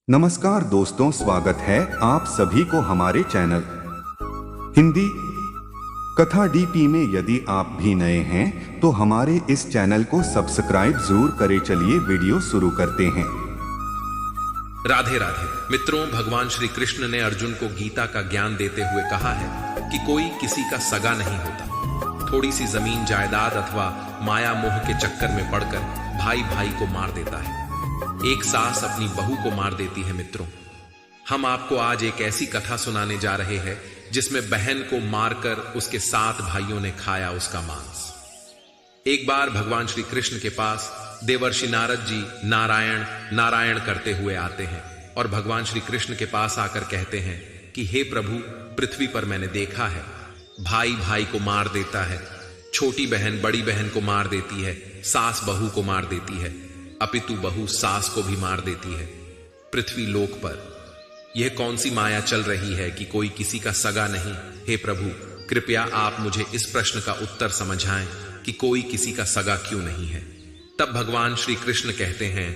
नमस्कार दोस्तों, स्वागत है आप सभी को हमारे चैनल हिंदी कथा डीपी में। यदि आप भी नए हैं तो हमारे इस चैनल को सब्सक्राइब जरूर करें। चलिए वीडियो शुरू करते हैं। राधे राधे मित्रों, भगवान श्री कृष्ण ने अर्जुन को गीता का ज्ञान देते हुए कहा है कि कोई किसी का सगा नहीं होता। थोड़ी सी जमीन जायदाद अथवा माया मोह के चक्कर में पड़कर भाई भाई को मार देता है। एक सास अपनी बहू को मार देती है। मित्रों, हम आपको आज एक ऐसी कथा सुनाने जा रहे हैं जिसमें बहन को मारकर उसके 7 भाइयों ने खाया उसका मांस। एक बार भगवान श्री कृष्ण के पास देवर्षि नारद जी नारायण नारायण करते हुए आते हैं और भगवान श्री कृष्ण के पास आकर कहते हैं कि हे प्रभु, पृथ्वी पर मैंने देखा है भाई भाई को मार देता है, छोटी बहन बड़ी बहन को मार देती है, सास बहू को मार देती है, अपितु बहू सास को भी मार देती है। पृथ्वी लोक पर यह कौन सी माया चल रही है कि कोई किसी का सगा नहीं। हे प्रभु, कृपया आप मुझे इस प्रश्न का उत्तर समझाएं कि कोई किसी का सगा क्यों नहीं है। तब भगवान श्री कृष्ण कहते हैं,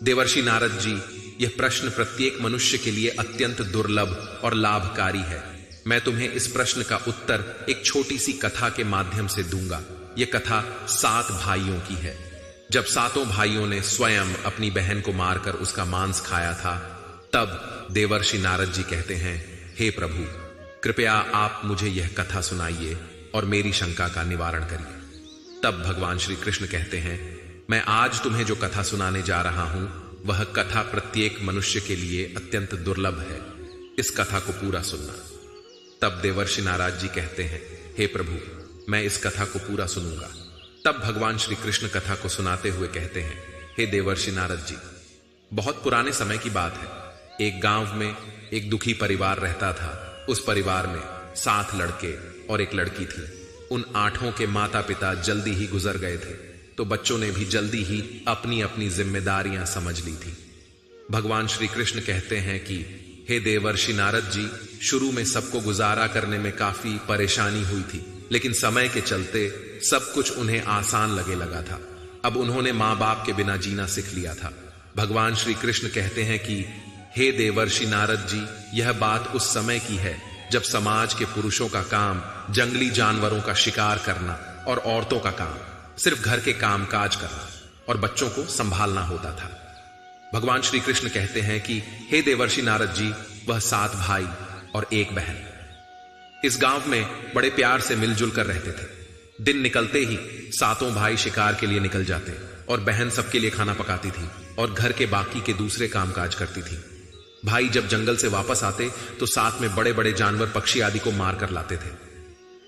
देवर्षि नारद जी, यह प्रश्न प्रत्येक मनुष्य के लिए अत्यंत दुर्लभ और लाभकारी है। मैं तुम्हें इस प्रश्न का उत्तर एक छोटी सी कथा के माध्यम से दूंगा। यह कथा 7 भाइयों की है। जब 7 भाइयों ने स्वयं अपनी बहन को मारकर उसका मांस खाया था, तब देवर्षि नारद जी कहते हैं, हे प्रभु, कृपया आप मुझे यह कथा सुनाइए और मेरी शंका का निवारण करिए। तब भगवान श्री कृष्ण कहते हैं, मैं आज तुम्हें जो कथा सुनाने जा रहा हूं वह कथा प्रत्येक मनुष्य के लिए अत्यंत दुर्लभ है। इस कथा को पूरा सुनना। तब देवर्षि नारद जी कहते हैं, हे प्रभु, मैं इस कथा को पूरा सुनूंगा। तब भगवान श्री कृष्ण कथा को सुनाते हुए कहते हैं, हे देवर्षि नारद जी, बहुत पुराने समय की बात है। एक गांव में एक दुखी परिवार रहता था। उस परिवार में 7 लड़के और एक लड़की थी। उन 8 के माता पिता जल्दी ही गुजर गए थे, तो बच्चों ने भी जल्दी ही अपनी अपनी जिम्मेदारियां समझ ली थी। भगवान श्री कृष्ण कहते हैं कि हे देवर्षि नारद जी, शुरू में सबको गुजारा करने में काफी परेशानी हुई थी, लेकिन समय के चलते सब कुछ उन्हें आसान लगा था। अब उन्होंने मां बाप के बिना जीना सीख लिया था। भगवान श्री कृष्ण कहते हैं कि हे देवर्षि नारद जी, यह बात उस समय की है जब समाज के पुरुषों का काम जंगली जानवरों का शिकार करना और औरतों का काम सिर्फ घर के काम काज करना और बच्चों को संभालना होता था। भगवान श्री कृष्ण कहते हैं कि हे देवर्षि नारद जी, वह 7 भाई और एक बहन इस गांव में बड़े प्यार से मिलजुल कर रहते थे। दिन निकलते ही 7 भाई शिकार के लिए निकल जाते और बहन सबके लिए खाना पकाती थी और घर के बाकी के दूसरे कामकाज करती थी। भाई जब जंगल से वापस आते तो साथ में बड़े बड़े जानवर पक्षी आदि को मार कर लाते थे।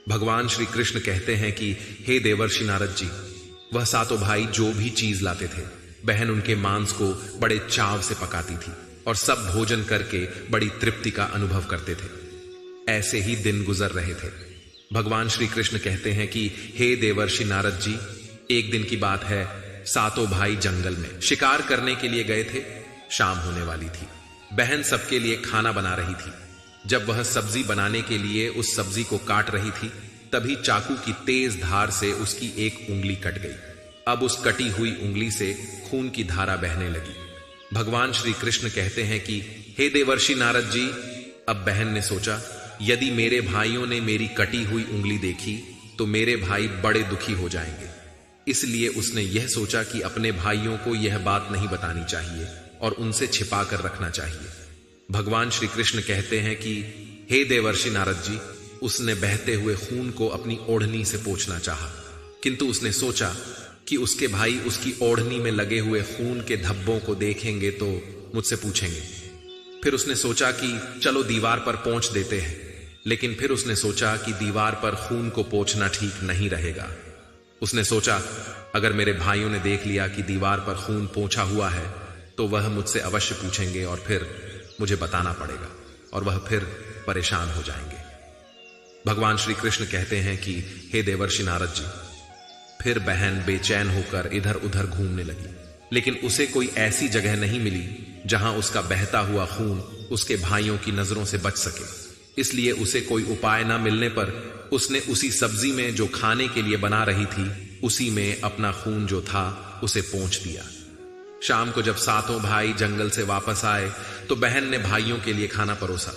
भगवान श्री कृष्ण कहते हैं कि हे देवर्षि नारद जी, वह 7 भाई जो भी चीज लाते थे, बहन उनके मांस को बड़े चाव से पकाती थी और सब भोजन करके बड़ी तृप्ति का अनुभव करते थे। ऐसे ही दिन गुजर रहे थे। भगवान श्री कृष्ण कहते हैं कि हे देवर्षि नारद जी, एक दिन की बात है, 7 भाई जंगल में शिकार करने के लिए गए थे। शाम होने वाली थी। बहन सबके लिए खाना बना रही थी। जब वह सब्जी बनाने के लिए उस सब्जी को काट रही थी, तभी चाकू की तेज धार से उसकी एक उंगली कट गई। अब उस कटी हुई उंगली से खून की धारा बहने लगी। भगवान श्री कृष्ण कहते हैं कि हे देवर्षि नारद जी, अब बहन ने सोचा, यदि मेरे भाइयों ने मेरी कटी हुई उंगली देखी तो मेरे भाई बड़े दुखी हो जाएंगे। इसलिए उसने यह सोचा कि अपने भाइयों को यह बात नहीं बतानी चाहिए और उनसे छिपा कर रखना चाहिए। भगवान श्री कृष्ण कहते हैं कि हे देवर्षि नारद जी, उसने बहते हुए खून को अपनी ओढ़नी से पोंछना चाहा, किंतु उसने सोचा कि उसके भाई उसकी ओढ़नी में लगे हुए खून के धब्बों को देखेंगे तो मुझसे पूछेंगे। फिर उसने सोचा कि चलो दीवार पर पोंछ देते हैं, लेकिन फिर उसने सोचा कि दीवार पर खून को पोंछना ठीक नहीं रहेगा। उसने सोचा, अगर मेरे भाइयों ने देख लिया कि दीवार पर खून पोंछा हुआ है तो वह मुझसे अवश्य पूछेंगे और फिर मुझे बताना पड़ेगा और वह फिर परेशान हो जाएंगे। भगवान श्री कृष्ण कहते हैं कि हे देवर्षि नारद जी, फिर बहन बेचैन होकर इधर उधर घूमने लगी, लेकिन उसे कोई ऐसी जगह नहीं मिली जहां उसका बहता हुआ खून उसके भाइयों की नजरों से बच सके। इसलिए उसे कोई उपाय न मिलने पर उसने उसी सब्जी में जो खाने के लिए बना रही थी, उसी में अपना खून जो था उसे पोंछ दिया। शाम को जब सातों भाई जंगल से वापस आए तो बहन ने भाइयों के लिए खाना परोसा।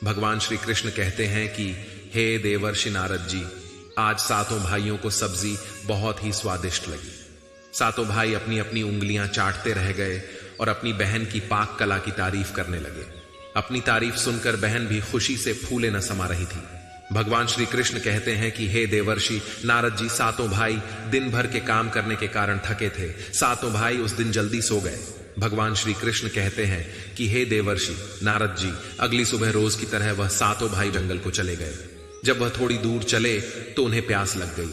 भगवान श्री कृष्ण कहते हैं कि हे देवर्षि नारद जी, आज सातों भाइयों को सब्जी बहुत ही स्वादिष्ट लगी। सातों भाई अपनी अपनी उंगलियां चाटते रह गए और अपनी बहन की पाक कला की तारीफ करने लगे। अपनी तारीफ सुनकर बहन भी खुशी से फूले न समा रही थी। भगवान श्री कृष्ण कहते हैं कि हे देवर्षि नारद जी, सातों भाई दिन भर के काम करने के कारण थके थे। सातों भाई उस दिन जल्दी सो गए। भगवान श्री कृष्ण कहते हैं कि हे देवर्षि नारद जी, अगली सुबह रोज की तरह वह सातों भाई जंगल को चले गए। जब वह थोड़ी दूर चले तो उन्हें प्यास लग गई।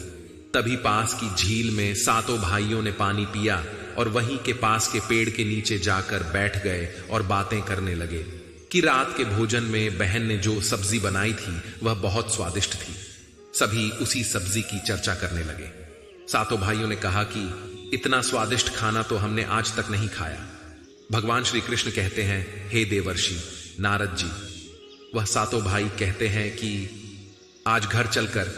तभी पास की झील में सातों भाइयों ने पानी पिया और वहीं के पास के पेड़ के नीचे जाकर बैठ गए और बातें करने लगे कि रात के भोजन में बहन ने जो सब्जी बनाई थी वह बहुत स्वादिष्ट थी। सभी उसी सब्जी की चर्चा करने लगे। सातों भाइयों ने कहा कि इतना स्वादिष्ट खाना तो हमने आज तक नहीं खाया। भगवान श्री कृष्ण कहते हैं, हे देवर्षि नारद जी, वह सातों भाई कहते हैं कि आज घर चलकर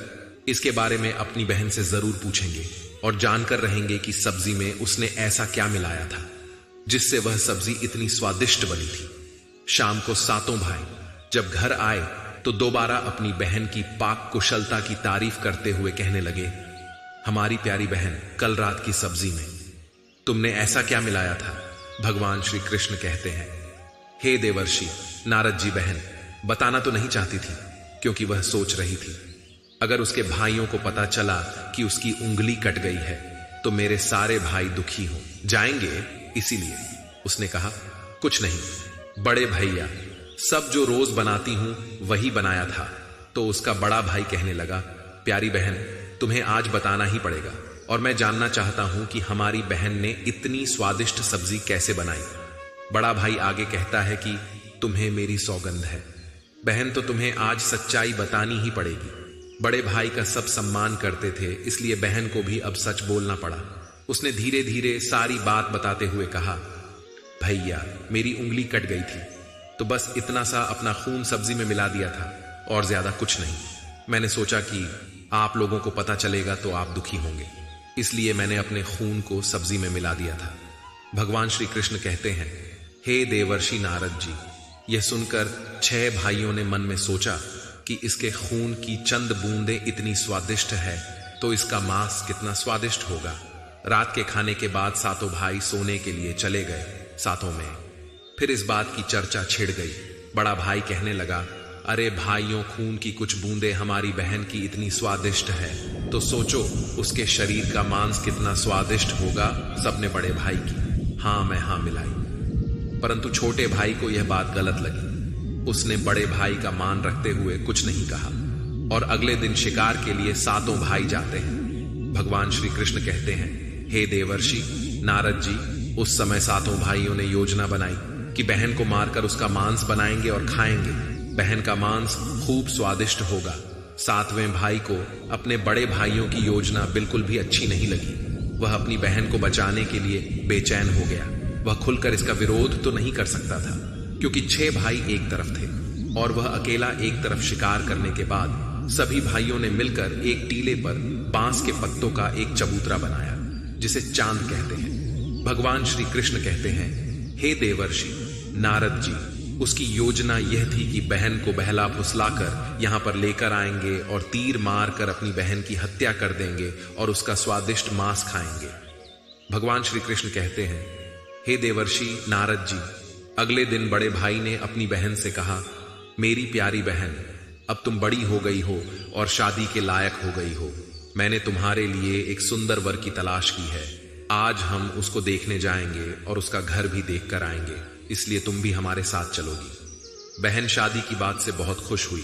इसके बारे में अपनी बहन से जरूर पूछेंगे और जानकर रहेंगे कि सब्जी में उसने ऐसा क्या मिलाया था जिससे वह सब्जी इतनी स्वादिष्ट बनी थी। शाम को सातों भाई जब घर आए तो दोबारा अपनी बहन की पाक कुशलता की तारीफ करते हुए कहने लगे, हमारी प्यारी बहन, कल रात की सब्जी में तुमने ऐसा क्या मिलाया था? भगवान श्री कृष्ण कहते हैं, हे देवर्षि नारद जी, बहन बताना तो नहीं चाहती थी क्योंकि वह सोच रही थी अगर उसके भाइयों को पता चला कि उसकी उंगली कट गई है तो मेरे सारे भाई दुखी हो जाएंगे, इसीलिए उसने कहा, कुछ नहीं बड़े भैया, सब जो रोज बनाती हूं वही बनाया था। तो उसका बड़ा भाई कहने लगा, प्यारी बहन, तुम्हें आज बताना ही पड़ेगा और मैं जानना चाहता हूं कि हमारी बहन ने इतनी स्वादिष्ट सब्जी कैसे बनाई। बड़ा भाई आगे कहता है कि तुम्हें मेरी सौगंध है बहन, तो तुम्हें आज सच्चाई बतानी ही पड़ेगी। बड़े भाई का सब सम्मान करते थे, इसलिए बहन को भी अब सच बोलना पड़ा। उसने धीरे धीरे सारी बात बताते हुए कहा, भैया मेरी उंगली कट गई थी तो बस इतना सा अपना खून सब्जी में मिला दिया था और ज्यादा कुछ नहीं। मैंने सोचा कि आप लोगों को पता चलेगा तो आप दुखी होंगे, इसलिए मैंने अपने खून को सब्जी में मिला दिया था। भगवान श्री कृष्ण कहते हैं, हे देवर्षि नारद जी, यह सुनकर 6 भाइयों ने मन में सोचा कि इसके खून की चंद बूंदें इतनी स्वादिष्ट है तो इसका मांस कितना स्वादिष्ट होगा। रात के खाने के बाद सातों भाई सोने के लिए चले गए। सातों में फिर इस बात की चर्चा छिड़ गई। बड़ा भाई कहने लगा, अरे भाइयों, खून की कुछ बूंदें हमारी बहन की इतनी स्वादिष्ट है तो सोचो उसके शरीर का मांस कितना स्वादिष्ट होगा। सबने बड़े भाई की हाँ में हाँ मिलाई, परंतु छोटे भाई को यह बात गलत लगी। उसने बड़े भाई का मान रखते हुए कुछ नहीं कहा और अगले दिन शिकार के लिए सातों भाई जाते हैं। भगवान श्री कृष्ण कहते हैं, हे देवर्षि नारद जी, उस समय सातों भाइयों ने योजना बनाई कि बहन को मारकर उसका मांस बनाएंगे और खाएंगे। बहन का मांस खूब स्वादिष्ट होगा। 7वें भाई को अपने बड़े भाइयों की योजना बिल्कुल भी अच्छी नहीं लगी। वह अपनी बहन को बचाने के लिए बेचैन हो गया। वह खुलकर इसका विरोध तो नहीं कर सकता था क्योंकि 6 भाई एक तरफ थे और वह अकेला एक तरफ शिकार करने के बाद सभी भाइयों ने मिलकर एक टीले पर बांस के पत्तों का एक चबूतरा बनाया जिसे चांद कहते हैं। भगवान श्री कृष्ण कहते हैं, हे देवर्षि नारद जी, उसकी योजना यह थी कि बहन को बहला फुसलाकर यहां पर लेकर आएंगे और तीर मारकर अपनी बहन की हत्या कर देंगे और उसका स्वादिष्ट मांस खाएंगे। भगवान श्री कृष्ण कहते हैं, हे देवर्षि नारद जी, अगले दिन बड़े भाई ने अपनी बहन से कहा, मेरी प्यारी बहन, अब तुम बड़ी हो गई हो और शादी के लायक हो गई हो। मैंने तुम्हारे लिए एक सुंदर वर की तलाश की है। आज हम उसको देखने जाएंगे और उसका घर भी देख कर आएंगे, इसलिए तुम भी हमारे साथ चलोगी। बहन शादी की बात से बहुत खुश हुई,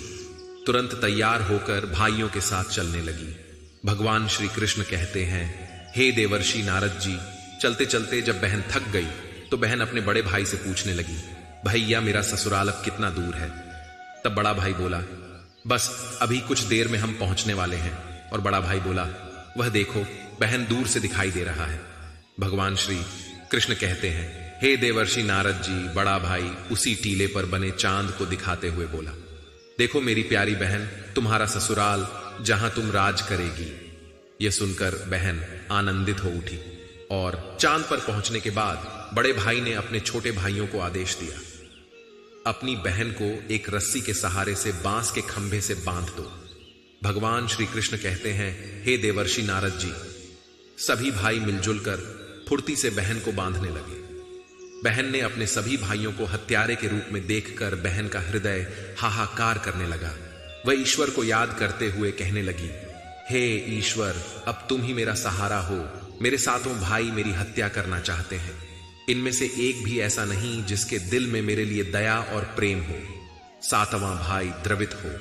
तुरंत तैयार होकर भाइयों के साथ चलने लगी। भगवान श्री कृष्ण कहते हैं, हे देवर्षि नारद जी, चलते चलते जब बहन थक गई तो बहन अपने बड़े भाई से पूछने लगी, भैया मेरा ससुराल अब कितना दूर है? तब बड़ा भाई बोला, बस अभी कुछ देर में हम पहुंचने वाले हैं। और बड़ा भाई बोला, वह देखो बहन दूर से दिखाई दे रहा है। भगवान श्री कृष्ण कहते हैं, हे देवर्षि नारद जी, बड़ा भाई उसी टीले पर बने चांद को दिखाते हुए बोला, देखो मेरी प्यारी बहन, तुम्हारा ससुराल जहां तुम राज करेगी। यह सुनकर बहन आनंदित हो उठी और चांद पर पहुंचने के बाद बड़े भाई ने अपने छोटे भाइयों को आदेश दिया, अपनी बहन को एक रस्सी के सहारे से बांस के खंभे से बांध दो। भगवान श्री कृष्ण कहते हैं, हे देवर्षि नारद जी। सभी भाई मिलजुल कर फुर्ती से बहन को बांधने लगे। बहन ने अपने सभी भाइयों को हत्यारे के रूप में देखकर बहन का हृदय हाहाकार करने लगा। वह ईश्वर को याद करते हुए कहने लगी, हे ईश्वर, अब तुम ही मेरा सहारा हो। मेरे सातों भाई मेरी हत्या करना चाहते हैं। इनमें से एक भी ऐसा नहीं जिसके दिल में मेरे लिए दया और प्रेम हो। सातवां भाई द्रवित हो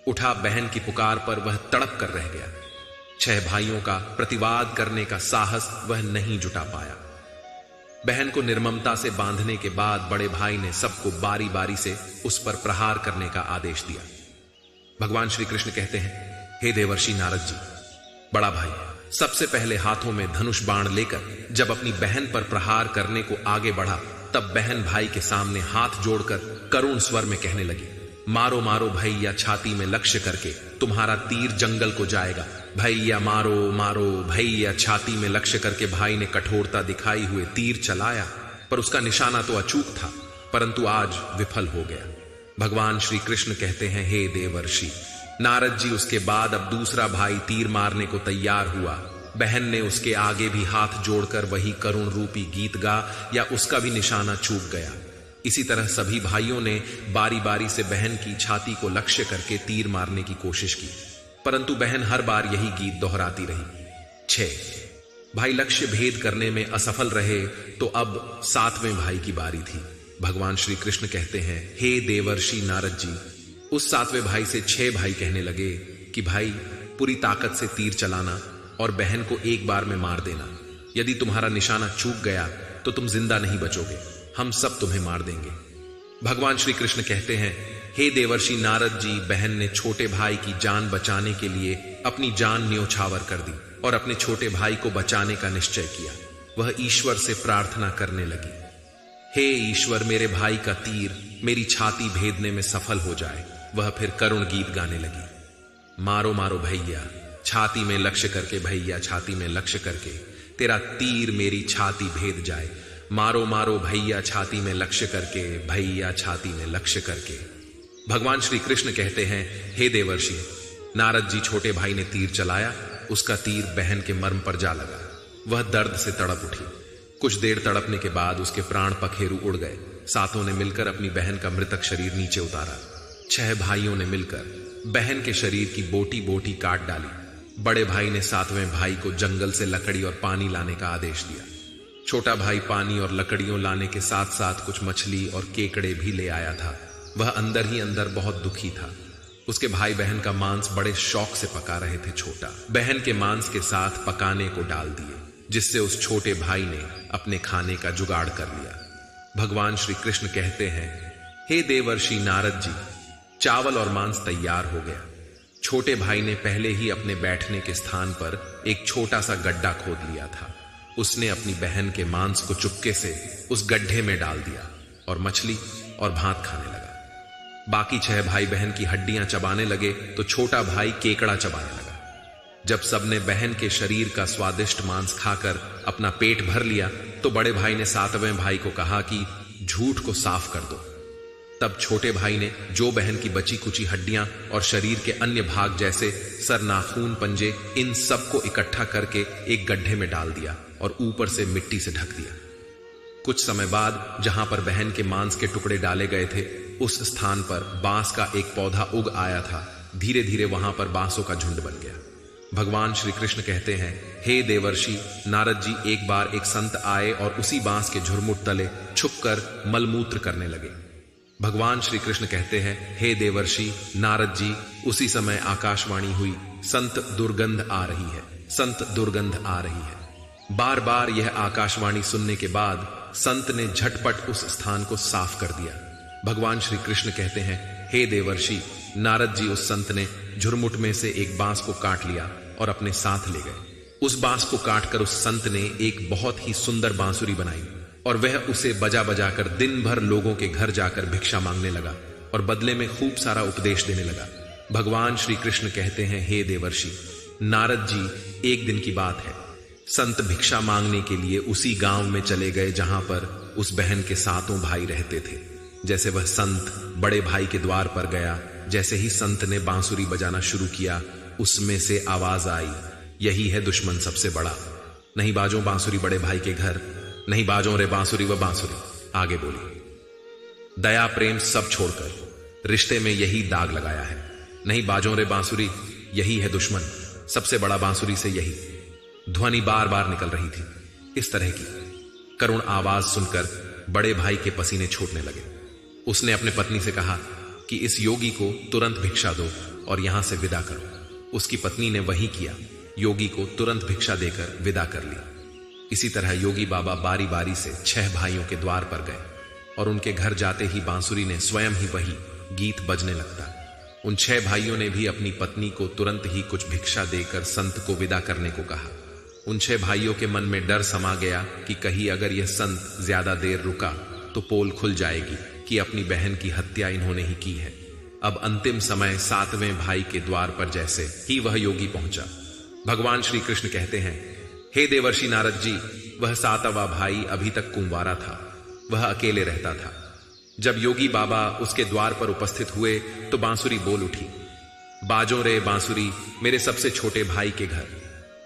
उठा। बहन की पुकार पर वह तड़प कर रह गया। 6 भाइयों का प्रतिवाद करने का साहस वह नहीं जुटा पाया। बहन को निर्ममता से बांधने के बाद बड़े भाई ने सबको बारी बारी से उस पर प्रहार करने का आदेश दिया। भगवान श्री कृष्ण कहते हैं, हे देवर्षि नारद जी। बड़ा भाई सबसे पहले हाथों में धनुष बाण लेकर जब अपनी बहन पर प्रहार करने को आगे बढ़ा, तब बहन भाई के सामने हाथ जोड़कर करुण स्वर में कहने लगी, मारो मारो भैया, छाती में लक्ष्य करके तुम्हारा तीर जंगल को जाएगा। भैया मारो मारो भैया, छाती में लक्ष्य करके भाई ने कठोरता दिखाई हुए तीर चलाया, पर उसका निशाना तो अचूक था, परंतु आज विफल हो गया। भगवान श्री कृष्ण कहते हैं, हे देवर्षि नारद जी। उसके बाद अब दूसरा भाई तीर मारने को तैयार हुआ। बहन ने उसके आगे भी हाथ जोड़कर वही करुण रूपी गीत गा, या उसका भी निशाना चूक गया। इसी तरह सभी भाइयों ने बारी बारी से बहन की छाती को लक्ष्य करके तीर मारने की कोशिश की, परंतु बहन हर बार यही गीत दोहराती रही। 6 भाई लक्ष्य भेद करने में असफल रहे, तो अब 7वें भाई की बारी थी। भगवान श्री कृष्ण कहते हैं, हे देवर्षि नारद जी। उस 7वें भाई से 6 भाई कहने लगे कि भाई पूरी ताकत से तीर चलाना और बहन को एक बार में मार देना। यदि तुम्हारा निशाना चूक गया तो तुम जिंदा नहीं बचोगे, हम सब तुम्हें मार देंगे। भगवान श्री कृष्ण कहते हैं, हे देवर्षि नारद जी। बहन ने छोटे भाई की जान बचाने के लिए अपनी जान न्योछावर कर दी और अपने छोटे भाई को बचाने का निश्चय किया। वह ईश्वर से प्रार्थना करने लगी, हे ईश्वर, मेरे भाई का तीर मेरी छाती भेदने में सफल हो जाए। वह फिर करुण गीत गाने लगी, मारो मारो भैया, छाती में लक्ष्य करके भैया, छाती में लक्ष्य करके तेरा तीर मेरी छाती भेद जाए। मारो मारो भैया, छाती में लक्ष्य करके भैया, छाती में लक्ष्य करके। भगवान श्री कृष्ण कहते हैं, हे देवर्षि नारद जी। छोटे भाई ने तीर चलाया, उसका तीर बहन के मर्म पर जा लगा। वह दर्द से तड़प उठी। कुछ देर तड़पने के बाद उसके प्राण पखेरु उड़ गए। सातों ने मिलकर अपनी बहन का मृतक शरीर नीचे उतारा। 6 भाइयों ने मिलकर बहन के शरीर की बोटी बोटी काट डाली। बड़े भाई ने 7वें भाई को जंगल से लकड़ी और पानी लाने का आदेश दिया। छोटा भाई पानी और लकड़ियों लाने के साथ साथ कुछ मछली और केकड़े भी ले आया था। वह अंदर ही अंदर बहुत दुखी था। उसके भाई बहन का मांस बड़े शौक से पका रहे थे। छोटा बहन के मांस के साथ पकाने को डाल दिए, जिससे उस छोटे भाई ने अपने खाने का जुगाड़ कर लिया। भगवान श्री कृष्ण कहते हैं, हे देवर्षि नारद जी। चावल और मांस तैयार हो गया। छोटे भाई ने पहले ही अपने बैठने के स्थान पर एक छोटा सा गड्ढा खोद लिया था। उसने अपनी बहन के मांस को चुपके से उस गड्ढे में डाल दिया और मछली और भात खाने लगा। बाकी 6 भाई बहन की हड्डियां चबाने लगे तो छोटा भाई केकड़ा चबाने लगा। जब सबने बहन के शरीर का स्वादिष्ट मांस खाकर अपना पेट भर लिया, तो बड़े भाई ने 7वें भाई को कहा कि झूठ को साफ कर दो। तब छोटे भाई ने जो बहन की बची कुची हड्डियां और शरीर के अन्य भाग जैसे सर, नाखून, पंजे, इन सब को इकट्ठा करके एक गड्ढे में डाल दिया और ऊपर से मिट्टी से ढक दिया। कुछ समय बाद जहां पर बहन के मांस के टुकड़े डाले गए थे, उस स्थान पर बांस का एक पौधा उग आया था। धीरे धीरे वहां पर बांसों का झुंड बन गया। भगवान श्री कृष्ण कहते हैं, हे देवर्षि नारद जी। एक बार एक संत आए और उसी बांस के झुरमुट तले छुपकर मलमूत्र करने लगे। भगवान श्री कृष्ण कहते हैं, हे देवर्षि नारद जी। उसी समय आकाशवाणी हुई, संत दुर्गंध आ रही है, संत दुर्गंध आ रही है। बार बार यह आकाशवाणी सुनने के बाद संत ने झटपट उस स्थान को साफ कर दिया। भगवान श्री कृष्ण कहते हैं, हे देवर्षि नारद जी। उस संत ने झुरमुट में से एक बांस को काट लिया और अपने साथ ले गए। उस बांस को काटकर उस संत ने एक बहुत ही सुंदर बांसुरी बनाई और वह उसे बजा बजा कर दिन भर लोगों के घर जाकर भिक्षा मांगने लगा और बदले में खूब सारा उपदेश देने लगा। भगवान श्री कृष्ण कहते हैं, हे देवर्षि नारद जी। एक दिन की बात है, संत भिक्षा मांगने के लिए उसी गांव में चले गए जहां पर उस बहन के 7 भाई रहते थे। जैसे वह संत बड़े भाई के द्वार पर गया, जैसे ही संत ने बांसुरी बजाना शुरू किया, उसमें से आवाज आई, यही है दुश्मन सबसे बड़ा, नहीं बाजों बांसुरी बड़े भाई के घर, नहीं बाजों रे बांसुरी व बांसुरी। आगे बोली, दया प्रेम सब छोड़कर रिश्ते में यही दाग लगाया है, नहीं बाजों रे बांसुरी, यही है दुश्मन सबसे बड़ा, बांसुरी से यही ध्वनि बार बार निकल रही थी। इस तरह की करुण आवाज सुनकर बड़े भाई के पसीने छूटने लगे। उसने अपने पत्नी से कहा कि इस योगी को तुरंत भिक्षा दो और यहां से विदा करो। उसकी पत्नी ने वही किया, योगी को तुरंत भिक्षा देकर विदा कर ली। इसी तरह योगी बाबा बारी बारी से 6 भाइयों के द्वार पर गए और उनके घर जाते ही बांसुरी ने स्वयं ही वही गीत बजने लगता। उन 6 भाइयों ने भी अपनी पत्नी को तुरंत ही कुछ भिक्षा देकर संत को विदा करने को कहा। उन 6 भाइयों के मन में डर समा गया कि कहीं अगर यह संत ज्यादा देर रुका तो पोल खुल जाएगी कि अपनी बहन की हत्या इन्होंने ही की है। अब अंतिम समय 7वें भाई के द्वार पर जैसे ही वह योगी पहुंचा, भगवान श्री कृष्ण कहते हैं, हे देवर्षि नारद जी, वह 7वां भाई अभी तक कुंवारा था, वह अकेले रहता था। जब योगी बाबा उसके द्वार पर उपस्थित हुए तो बांसुरी बोल उठी, बाजों रे बांसुरी मेरे सबसे छोटे भाई के घर,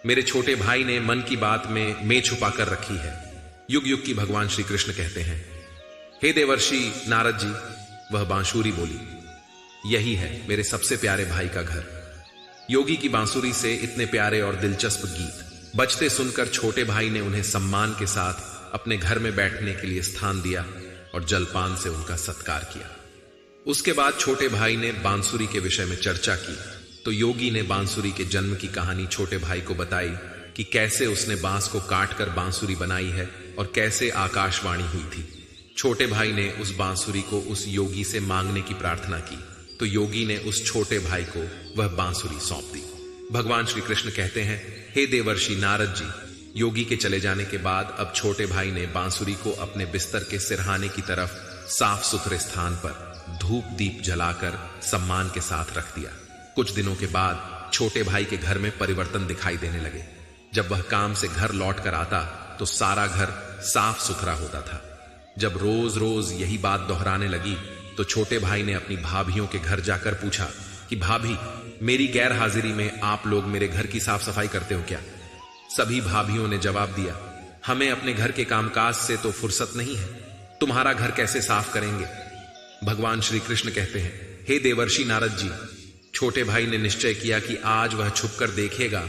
मेरे छोटे भाई ने मन की बात में मैं छुपा कर रखी है। युग युग की भगवान श्री कृष्ण कहते हैं, हे देवर्षि नारद जी, वह बांसुरी बोली, यही है मेरे सबसे प्यारे भाई का घर। योगी की बांसुरी से इतने प्यारे और दिलचस्प गीत बजते सुनकर छोटे भाई ने उन्हें सम्मान के साथ अपने घर में बैठने के लिए स्थान दिया और जलपान से उनका सत्कार किया। उसके बाद छोटे भाई ने बांसुरी के विषय में चर्चा की तो योगी ने बांसुरी के जन्म की कहानी छोटे भाई को बताई कि कैसे उसने बांस को काटकर बांसुरी बनाई है और कैसे आकाशवाणी हुई थी। छोटे भाई ने उस बांसुरी को उस योगी से मांगने की प्रार्थना की तो योगी ने उस छोटे भाई को वह बांसुरी सौंप दी। भगवान श्री कृष्ण कहते हैं, हे देवर्षि नारद जी, योगी के चले जाने के बाद अब छोटे भाई ने बांसुरी को अपने बिस्तर के सिरहाने की तरफ साफ सुथरे स्थान पर धूप दीप जलाकर सम्मान के साथ रख दिया। कुछ दिनों के बाद छोटे भाई के घर में परिवर्तन दिखाई देने लगे। जब वह काम से घर लौट कर आता तो सारा घर साफ सुथरा होता था। जब रोज रोज यही बात दोहराने लगी तो छोटे भाई ने अपनी भाभियों के घर जाकर पूछा कि भाभी, मेरी गैर हाजिरी में आप लोग मेरे घर की साफ सफाई करते हो क्या? सभी भाभियों ने जवाब दिया, हमें अपने घर के कामकाज से तो फुर्सत नहीं है, तुम्हारा घर कैसे साफ करेंगे? भगवान श्री कृष्ण कहते हैं, हे देवर्षि नारद जी, छोटे भाई ने निश्चय किया कि आज वह छुपकर देखेगा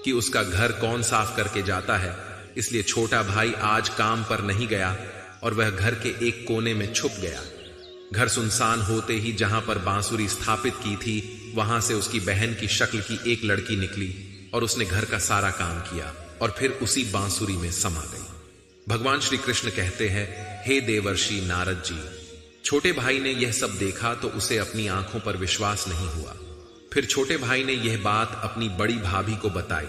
कि उसका घर कौन साफ करके जाता है। इसलिए छोटा भाई आज काम पर नहीं गया और वह घर के एक कोने में छुप गया। घर सुनसान होते ही जहां पर बांसुरी स्थापित की थी वहां से उसकी बहन की शक्ल की एक लड़की निकली और उसने घर का सारा काम किया और फिर उसी बांसुरी में समा गई। भगवान श्री कृष्ण कहते हैं, हे देवर्षि नारद जी, छोटे भाई ने यह सब देखा तो उसे अपनी आंखों पर विश्वास नहीं हुआ। फिर छोटे भाई ने यह बात अपनी बड़ी भाभी को बताई।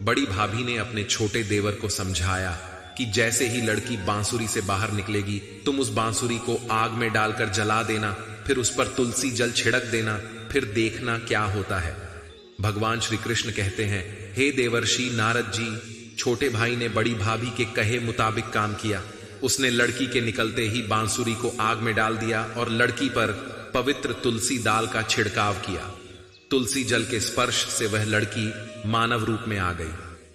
बड़ी भाभी ने अपने छोटे देवर को समझाया कि जैसे ही लड़की बांसुरी से बाहर निकलेगी तुम उस बांसुरी को आग में डालकर जला देना, फिर उस पर तुलसी जल छिड़क देना, फिर देखना क्या होता है। भगवान श्री कृष्ण कहते हैं, हे देवर्षि नारद जी, छोटे भाई ने बड़ी भाभी के कहे मुताबिक काम किया। उसने लड़की के निकलते ही बांसुरी को आग में डाल दिया और लड़की पर पवित्र तुलसी दाल का छिड़काव किया। तुलसी जल के स्पर्श से वह लड़की मानव रूप में आ गई।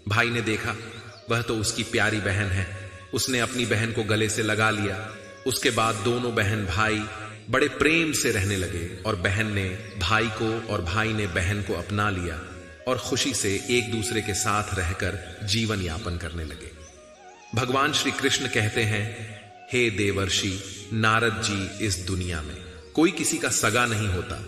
भाई ने देखा वह तो उसकी प्यारी बहन है। उसने अपनी बहन को गले से लगा लिया। उसके बाद दोनों बहन भाई बड़े प्रेम से रहने लगे और बहन ने भाई को और भाई ने बहन को अपना लिया और खुशी से एक दूसरे के साथ रहकर जीवन यापन करने लगे। भगवान श्री कृष्ण कहते हैं, हे देवर्षि नारद जी, इस दुनिया में कोई किसी का सगा नहीं होता।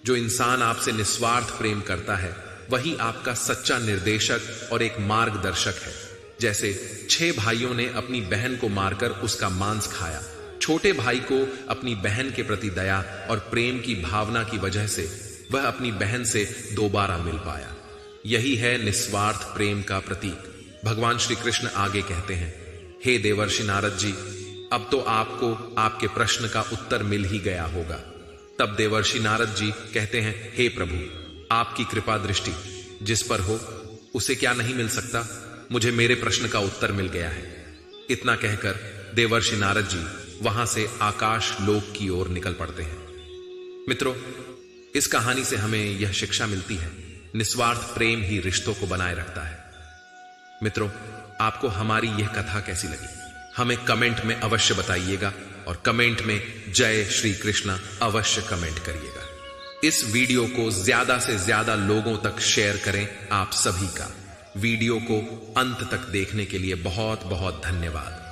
जो इंसान आपसे निस्वार्थ प्रेम करता है वही आपका सच्चा निर्देशक और एक मार्गदर्शक है। जैसे 6 भाइयों ने अपनी बहन को मारकर उसका मांस खाया, छोटे भाई को अपनी बहन के प्रति दया और प्रेम की भावना की वजह से वह अपनी बहन से दोबारा मिल पाया। यही है निस्वार्थ प्रेम का प्रतीक। भगवान श्री कृष्ण आगे कहते हैं, हे देवर्षि नारद जी, अब तो आपको आपके प्रश्न का उत्तर मिल ही गया होगा। तब देवर्षि नारद जी कहते हैं, हे प्रभु, आपकी कृपा दृष्टि जिस पर हो उसे क्या नहीं मिल सकता। मुझे मेरे प्रश्न का उत्तर मिल गया है। इतना कहकर देवर्षि नारद जी वहां से आकाश लोक की ओर निकल पड़ते हैं। मित्रों, इस कहानी से हमें यह शिक्षा मिलती है, निस्वार्थ प्रेम ही रिश्तों को बनाए रखता है। मित्रों, आपको हमारी यह कथा कैसी लगी? हमें कमेंट में अवश्य बताइएगा और कमेंट में जय श्री कृष्ण अवश्य कमेंट करिएगा। इस वीडियो को ज्यादा से ज्यादा लोगों तक शेयर करें। आप सभी का वीडियो को अंत तक देखने के लिए बहुत बहुत धन्यवाद।